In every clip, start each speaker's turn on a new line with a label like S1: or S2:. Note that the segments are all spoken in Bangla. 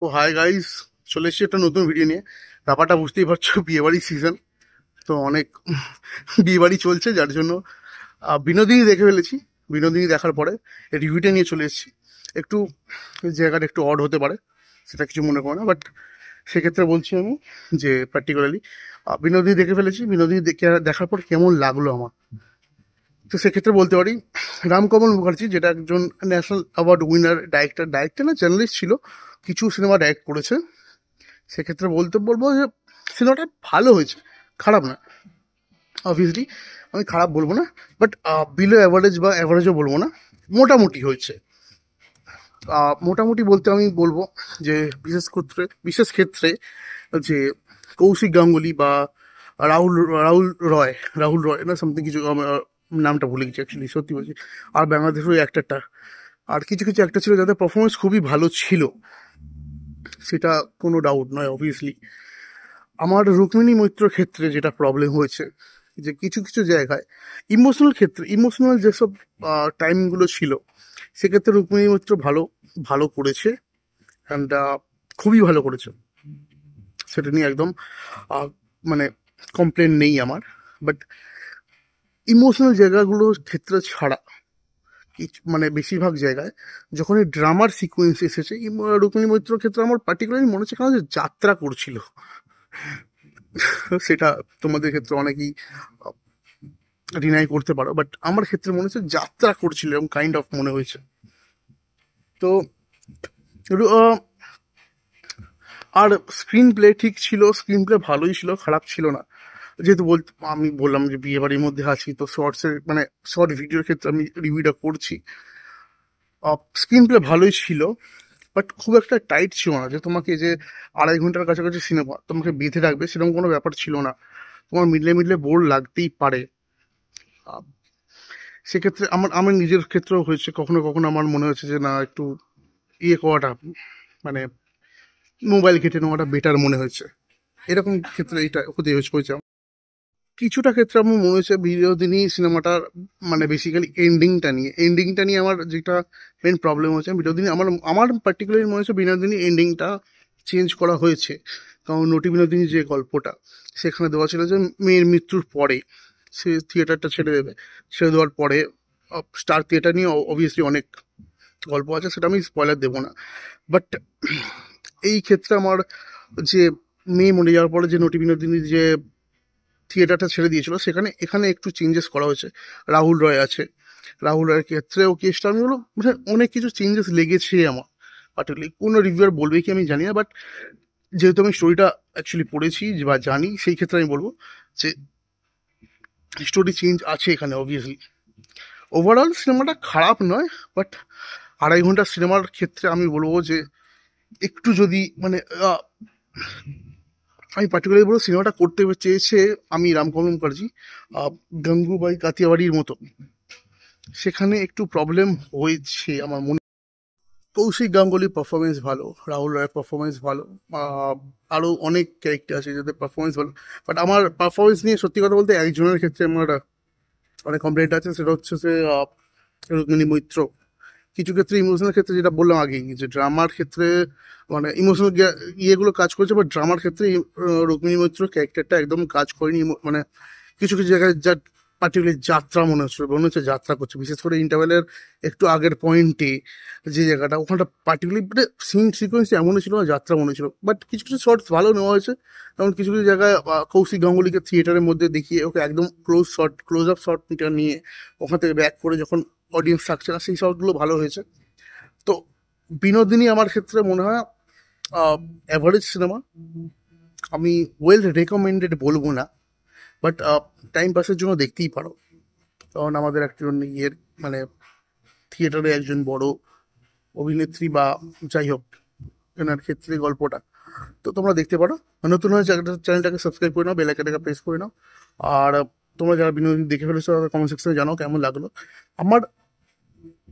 S1: ও হাই গাইস, চলে এসেছি একটা নতুন ভিডিও নিয়ে। ব্যাপারটা বুঝতেই পারছো, বিয়েবাড়ির সিজন। তো অনেক বিয়েবাড়ি চলছে, যার জন্য বিনোদিনী দেখে ফেলেছি। বিনোদিনী দেখার পরে রিভিউটা নিয়ে চলে এসেছি। একটু জায়গাটা একটু অড হতে পারে, সেটা কিছু মনে করো না, বাট সেক্ষেত্রে বলছি আমি যে পার্টিকুলারলি বিনোদিনী দেখে ফেলেছি। বিনোদিনী দেখার পর কেমন লাগলো আমার, তো সেক্ষেত্রে বলতে পারি রামকমল মুখার্জি, যেটা একজন ন্যাশনাল অ্যাওয়ার্ড উইনার ডাইরেক্টর না জার্নালিস্ট ছিল, কিছু সিনেমা ডাইরেক্ট করেছে। সেক্ষেত্রে বলবো যে সিনেমাটা ভালো হয়েছে, খারাপ না। অবভিয়াসলি আমি খারাপ বলবো না, বাট বিলো অ্যাভারেজ বা অ্যাভারেজও বলবো না, মোটামুটি হয়েছে। মোটামুটি বলতে আমি বলবো যে বিশেষ ক্ষেত্রে যে কৌশিক গাঙ্গুলি বা রাহুল রাহুল রাহুল রয় না সামথিং কিছু, নামটা ভুলে গেছি অ্যাকচুয়ালি, সত্যি বলছি। আর বাংলাদেশের ওই অ্যাক্টারটা, আর কিছু কিছু অ্যাক্টার ছিল যাদের পারফরমেন্স খুবই ভালো ছিল, সেটা কোনো ডাউট নয় অবভিয়াসলি। আমার রুক্মিণী মৈত্রর ক্ষেত্রে যেটা প্রবলেম হয়েছে, যে কিছু কিছু জায়গায় ইমোশনাল যেসব টাইমগুলো ছিল, সেক্ষেত্রে রুক্মিণী মৈত্র ভালো ভালো করেছে। অ্যান্ড খুবই ভালো করেছে, সেটা নিয়ে একদম আহ, মানে কমপ্লেন নেই আমার। বাট ইমোশনাল জায়গাগুলোর ক্ষেত্রে ছাড়া কিছু মানে বেশিরভাগ জায়গায় যখন এই ড্রামার সিকোয়েন্স এসেছে, রুক্মিণী মৈত্রর ক্ষেত্রে আমার পার্টিকুলারলি মনে হচ্ছে কেন যে যাত্রা করছিল। সেটা তোমাদের ক্ষেত্রে অনেকেই ডিনাই করতে পারো, বাট আমার ক্ষেত্রে মনে হচ্ছে যাত্রা করছিল, এরকম কাইন্ড অফ মনে হয়েছে। তো আহ, আর স্ক্রিন প্লে ঠিক ছিল, স্ক্রিন প্লে ভালোই ছিল, খারাপ ছিল না। যেহেতু আমি বললাম যে বিয়ে বাড়ির মধ্যে আছি, তো শর্টসের মানে শর্ট ভিডিওর ক্ষেত্রে আমি রিভিউটা করছি। স্ক্রিন প্লে ভালোই ছিল, বাট খুব একটা টাইট ছিল না যে তোমাকে যে 2.5 ঘন্টার কাছাকাছি সিনেমা তোমাকে বেঁধে রাখবে, সেরকম কোনো ব্যাপার ছিল না। তোমার মিডলে মিডলে বোর লাগতেই পারে। আহ, সেক্ষেত্রে আমার আমার নিজের ক্ষেত্রেও হয়েছে, কখনো কখনো আমার মনে হয়েছে যে না, একটু ইয়ে করাটা মানে মোবাইল ঘেটে নেওয়াটা বেটার মনে হয়েছে। এরকম ক্ষেত্রে এটা হয়েছে আমার। কিছুটা ক্ষেত্রে আমার মনে হয়েছে বিনোদিনী সিনেমাটার মানে বেসিক্যালি এন্ডিংটা নিয়ে আমার যেটা মেন প্রবলেম হয়েছে বিনোদিনী, আমার আমার পার্টিকুলারলি মনে হচ্ছে বিনোদিনী এন্ডিংটা চেঞ্জ করা হয়েছে। কারণ নটি বিনোদিনী যে গল্পটা, সেখানে দেওয়া ছিল যে মেয়ের মৃত্যুর পরে সে থিয়েটারটা ছেড়ে দেবে। ছেড়ে দেওয়ার পরে স্টার থিয়েটার নিয়ে অবভিয়াসলি অনেক গল্প আছে, সেটা আমি স্পয়লার দেবো না। বাট এই ক্ষেত্রে আমার যে মেয়ে মরে যাওয়ার পরে যে নটি বিনোদিনী যে থিয়েটারটা ছেড়ে দিয়েছিল, এখানে একটু চেঞ্জেস করা হয়েছে। রাহুল রয় আছে, রাহুল রয়ের ক্ষেত্রেও কেসটা আমি হলো মানে অনেক কিছু চেঞ্জেস লেগেছে আমার। পার্টিকুলারলি কোনো রিভিউয়ার বলবে কি আমি জানি না, বাট যেহেতু আমি স্টোরিটা অ্যাকচুয়ালি পড়েছি বা জানি, সেই ক্ষেত্রে আমি বলবো যে স্টোরি চেঞ্জ আছে এখানে অবভিয়াসলি। ওভারঅল সিনেমাটা খারাপ নয়, বাট 2.5 ঘন্টার সিনেমার ক্ষেত্রে আমি বলবো যে একটু যদি মানে আমি পার্টিকুলারলি বলবো সিনেমাটা করতে চেয়েছে আমি রামকমল মুখার্জি, গঙ্গুবাই কাতিয়াবাড়ির মতো, সেখানে একটু প্রবলেম হয়েছে আমার মনে। কৌশিক গাঙ্গুলির পারফরমেন্স ভালো, রাহুল রায়ের পারফরমেন্স ভালো, আরও অনেক ক্যারেক্টার আছে যাদের পারফরমেন্স ভালো। বাট আমার পারফরমেন্স নিয়ে সত্যি কথা বলতে একজনের ক্ষেত্রে আমার অনেক কমপ্লেন্ট আছে, সেটা হচ্ছে যে রুক্মিণী মৈত্র। কিছু ক্ষেত্রে ইমোশনাল ক্ষেত্রে যেটা বললাম আগেই, যে ড্রামার ক্ষেত্রে মানে ইমোশনাল ইয়েগুলো কাজ করেছে, বাট ড্রামার ক্ষেত্রে রুক্মিণী মৈত্র ক্যারেক্টারটা একদম কাজ করেনি। মানে কিছু কিছু জায়গায় যা পার্টিকুলার যাত্রা মনে হচ্ছে যাত্রা করছে, বিশেষ করে ইন্টারভেলের একটু আগের পয়েন্টে যে জায়গাটা, ওখানটা পার্টিকুলারলি মানে সিন সিকোয়েন্স এমনই ছিল না যাত্রা মনে ছিল। বাট কিছু কিছু শর্টস ভালো নেওয়া হয়েছে, যেমন কিছু কিছু জায়গায় কৌশিক গাঙ্গুলিকে থিয়েটারের মধ্যে দেখিয়ে ওকে একদম ক্লোজ আপ শট নিয়ে ওখান থেকে ব্যাক করে যখন অডিয়েন্স থাকছে না, সেই শটগুলো ভালো হয়েছে। তো বিনোদিনী আমার ক্ষেত্রে মনে হয় অ্যাভারেজ সিনেমা। আমি ওয়েল রেকমেন্ডেড বলবো না, বাট টাইম পাসের জন্য দেখতেই পারো। কারণ আমাদের একজন ইয়ের মানে থিয়েটারে একজন বড় অভিনেত্রী বা যাই হোক, এনার ক্ষেত্রে গল্পটা, তো তোমরা দেখতে পারো। নতুন হয়ে চ্যানেলটাকে সাবস্ক্রাইব করে নাও, বেল আইকনটাকে প্রেস করে নাও। আর তোমরা যারা বিনোদন দেখে ফেলেছো তাদের কমেন্ট সেকশনে জানাও কেমন লাগলো আমার।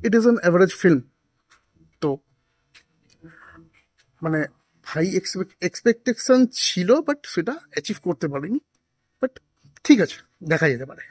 S1: It is an average film. তো মানে হাই এক্সপেকটেশন ছিল, বাট সেটা অ্যাচিভ করতে পারিনি। বাট ঠিক আছে, দেখা যেতে পারে।